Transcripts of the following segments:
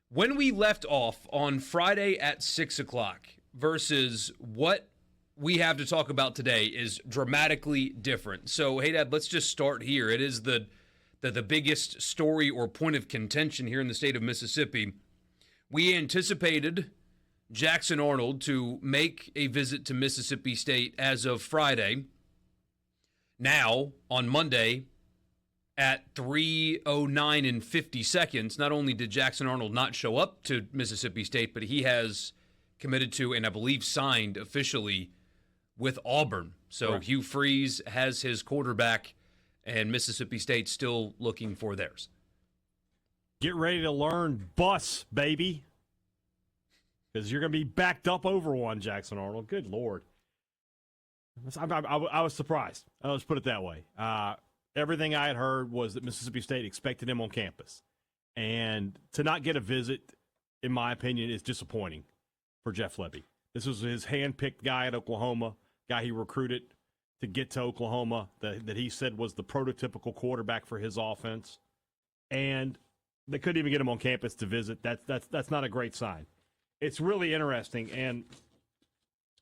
When we left off on Friday at 6 o'clock versus what we have to talk about today is dramatically different. So, hey, Dad, let's just start here. It is the biggest story or point of contention here in the state of Mississippi. We anticipated Jackson Arnold to make a visit to Mississippi State as of Friday. Now, on Monday, at 3:09 and 50 seconds, not only did Jackson Arnold not show up to Mississippi State, but he has committed to, and I believe signed officially, with Auburn. So right. Hugh Freeze has his quarterback, and Mississippi State still looking for theirs. Get ready to learn bus, baby. Because you're going to be backed up over one, Jackson Arnold. Good Lord. I was surprised. Let's put it that way. Everything I had heard was that Mississippi State expected him on campus. And to not get a visit, in my opinion, is disappointing for Jeff Lebby. This was his hand-picked guy at Oklahoma, guy he recruited to get to Oklahoma, that he said was the prototypical quarterback for his offense. And they couldn't even get him on campus to visit. That's not a great sign. It's really interesting, and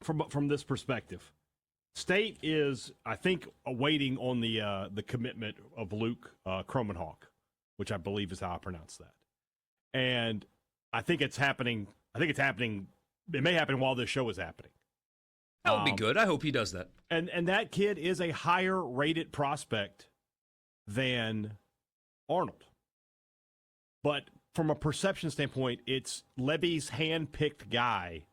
from this perspective, State is, I think, waiting on the commitment of Luke Kromenhawk, which I believe is how I pronounce that. And I think it's happening. It may happen while this show is happening. That would be good. I hope he does that. And that kid is a higher rated prospect than Arnold. But from a perception standpoint, it's Lebby's hand-picked guy,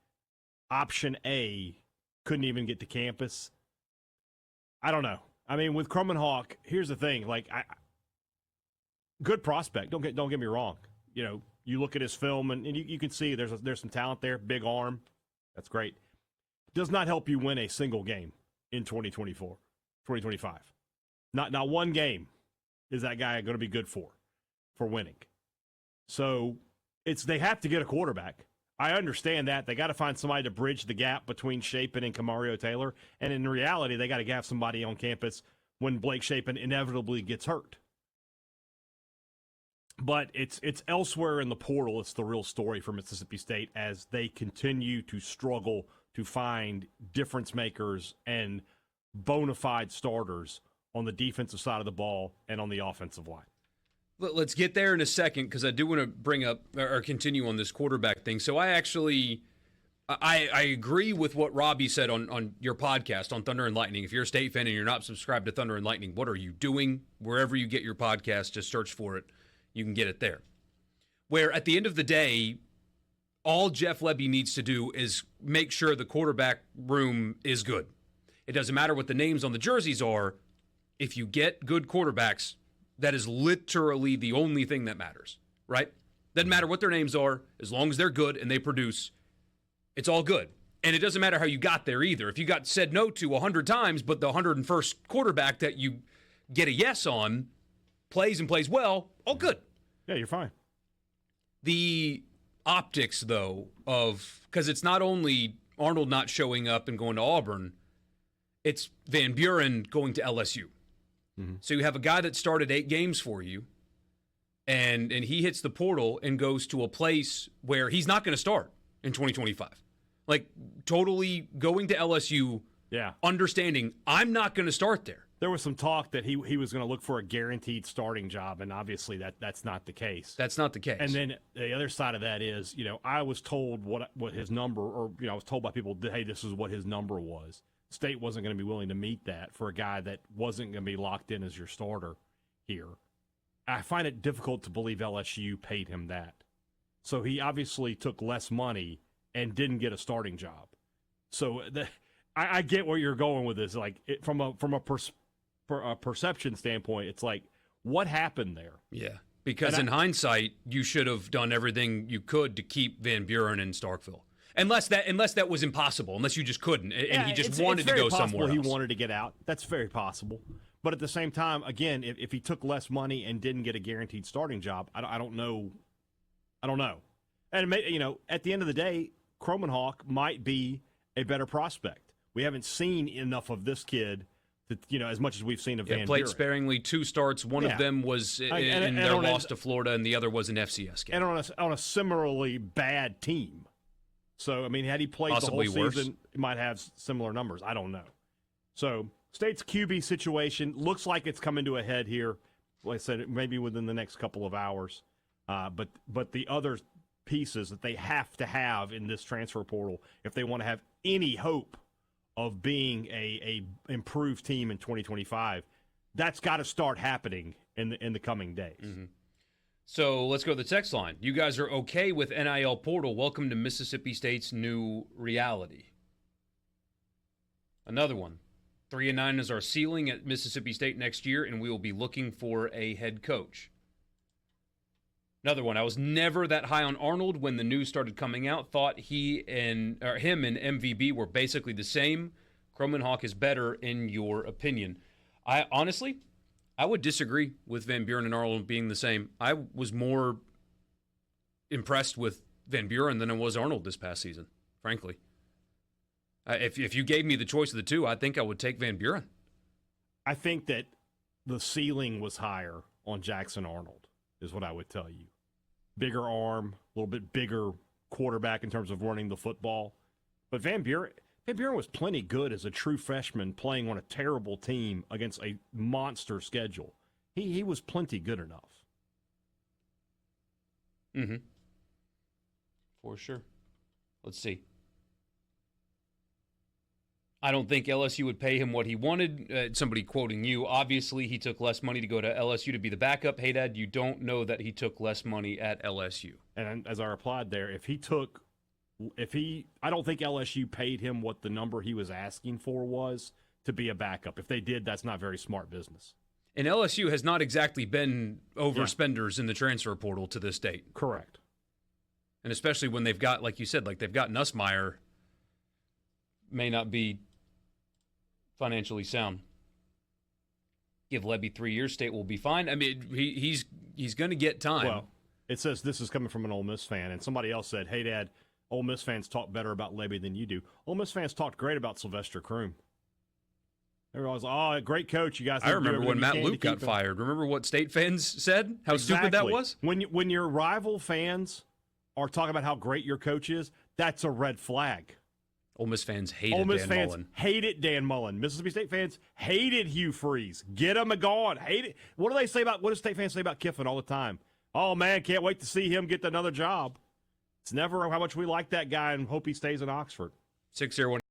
option A, couldn't even get to campus. I don't know. I mean, with Kromenhawk, here's the thing. Like, good prospect. Don't get me wrong. You know, you look at his film and you can see there's some talent there. Big arm. That's great. Does not help you win a single game in 2025. Not one game is that guy going to be good for winning. So they have to get a quarterback. I understand that. They got to find somebody to bridge the gap between Shapen and Kamario Taylor. And in reality, they got to have somebody on campus when Blake Shapen inevitably gets hurt. But it's elsewhere in the portal. It's the real story for Mississippi State as they continue to struggle to find difference makers and bona fide starters on the defensive side of the ball and on the offensive line. Let's get there in a second because I do want to bring up or continue on this quarterback thing. So I agree with what Robbie said on your podcast on Thunder and Lightning. If you're a State fan and you're not subscribed to Thunder and Lightning, what are you doing? Wherever you get your podcast, just search for it. You can get it there. Where at the end of the day, all Jeff Lebby needs to do is make sure the quarterback room is good. It doesn't matter what the names on the jerseys are. If you get good quarterbacks, that is literally the only thing that matters, right? Doesn't matter what their names are. As long as they're good and they produce, it's all good. And it doesn't matter how you got there either. If you got said no to 100 times, but the 101st quarterback that you get a yes on plays and plays well, all good. Yeah, you're fine. The optics, though, because it's not only Arnold not showing up and going to Auburn, it's Van Buren going to LSU. Mm-hmm. So you have a guy that started 8 games for you, and he hits the portal and goes to a place where he's not going to start in 2025. Like, totally going to LSU, understanding I'm not going to start there. There was some talk that he was going to look for a guaranteed starting job, and obviously that's not the case. That's not the case. And then the other side of that is, I was told what his number, or I was told by people, hey, this is what his number was. State wasn't going to be willing to meet that for a guy that wasn't going to be locked in as your starter here. I find it difficult to believe LSU paid him that. So he obviously took less money and didn't get a starting job. So I get where you're going with this. Like from a perception standpoint, it's like, what happened there? Yeah, because in hindsight, you should have done everything you could to keep Van Buren in Starkville. Unless that was impossible, unless you just couldn't, and he just wanted to go somewhere else. He wanted to get out. That's very possible. But at the same time, again, if he took less money and didn't get a guaranteed starting job, I don't know. I don't know. And at the end of the day, Kromenhawk might be a better prospect. We haven't seen enough of this kid as much as we've seen of Van played Buren. sparingly, 2 starts. One of them was in their loss to Florida, and the other was an FCS game. And on a similarly bad team. So, I mean, had he played Possibly the whole worse. season, he might have similar numbers. I don't know. So, State's QB situation looks like it's coming to a head here. Like I said, maybe within the next couple of hours. But the other pieces that they have to have in this transfer portal, if they want to have any hope of being a improved team in 2025, that's got to start happening in the coming days. Mm-hmm. So let's go to the text line. You guys are okay with NIL portal. Welcome to Mississippi State's new reality. Another one. 3-9 is our ceiling at Mississippi State next year, and we will be looking for a head coach. Another one. I was never that high on Arnold when the news started coming out. Thought him and MVB were basically the same. Kromenhoek is better in your opinion. I would disagree with Van Buren and Arnold being the same. I was more impressed with Van Buren than I was Arnold this past season, frankly. If you gave me the choice of the two, I think I would take Van Buren. I think that the ceiling was higher on Jackson Arnold, is what I would tell you. Bigger arm, a little bit bigger quarterback in terms of running the football. But Van Buren was plenty good as a true freshman playing on a terrible team against a monster schedule. He was plenty good enough. Mm-hmm. For sure. Let's see. I don't think LSU would pay him what he wanted. Somebody quoting you. Obviously, he took less money to go to LSU to be the backup. Hey, Dad, you don't know that he took less money at LSU. And as I replied there, I don't think LSU paid him what the number he was asking for was to be a backup. If they did, that's not very smart business. And LSU has not exactly been overspenders in the transfer portal to this date. Correct. And especially when they've got, like you said, they've got Nussmeier, may not be financially sound. Give Lebby 3 years, State will be fine. I mean, he's going to get time. Well, it says this is coming from an Ole Miss fan, and somebody else said, "Hey, Dad, Ole Miss fans talk better about Lebby than you do." Ole Miss fans talked great about Sylvester Croom. Everyone was, "Oh, great coach, you guys." I remember when Matt Luke got fired. Remember what State fans said? How stupid that was? When your rival fans are talking about how great your coach is, that's a red flag. Ole Miss fans hated Dan Mullen. Mississippi State fans hated Hugh Freeze. Get him gone. Hate it. What do State fans say about Kiffin all the time? Oh, man, can't wait to see him get another job. It's never how much we like that guy and hope he stays in Oxford. 601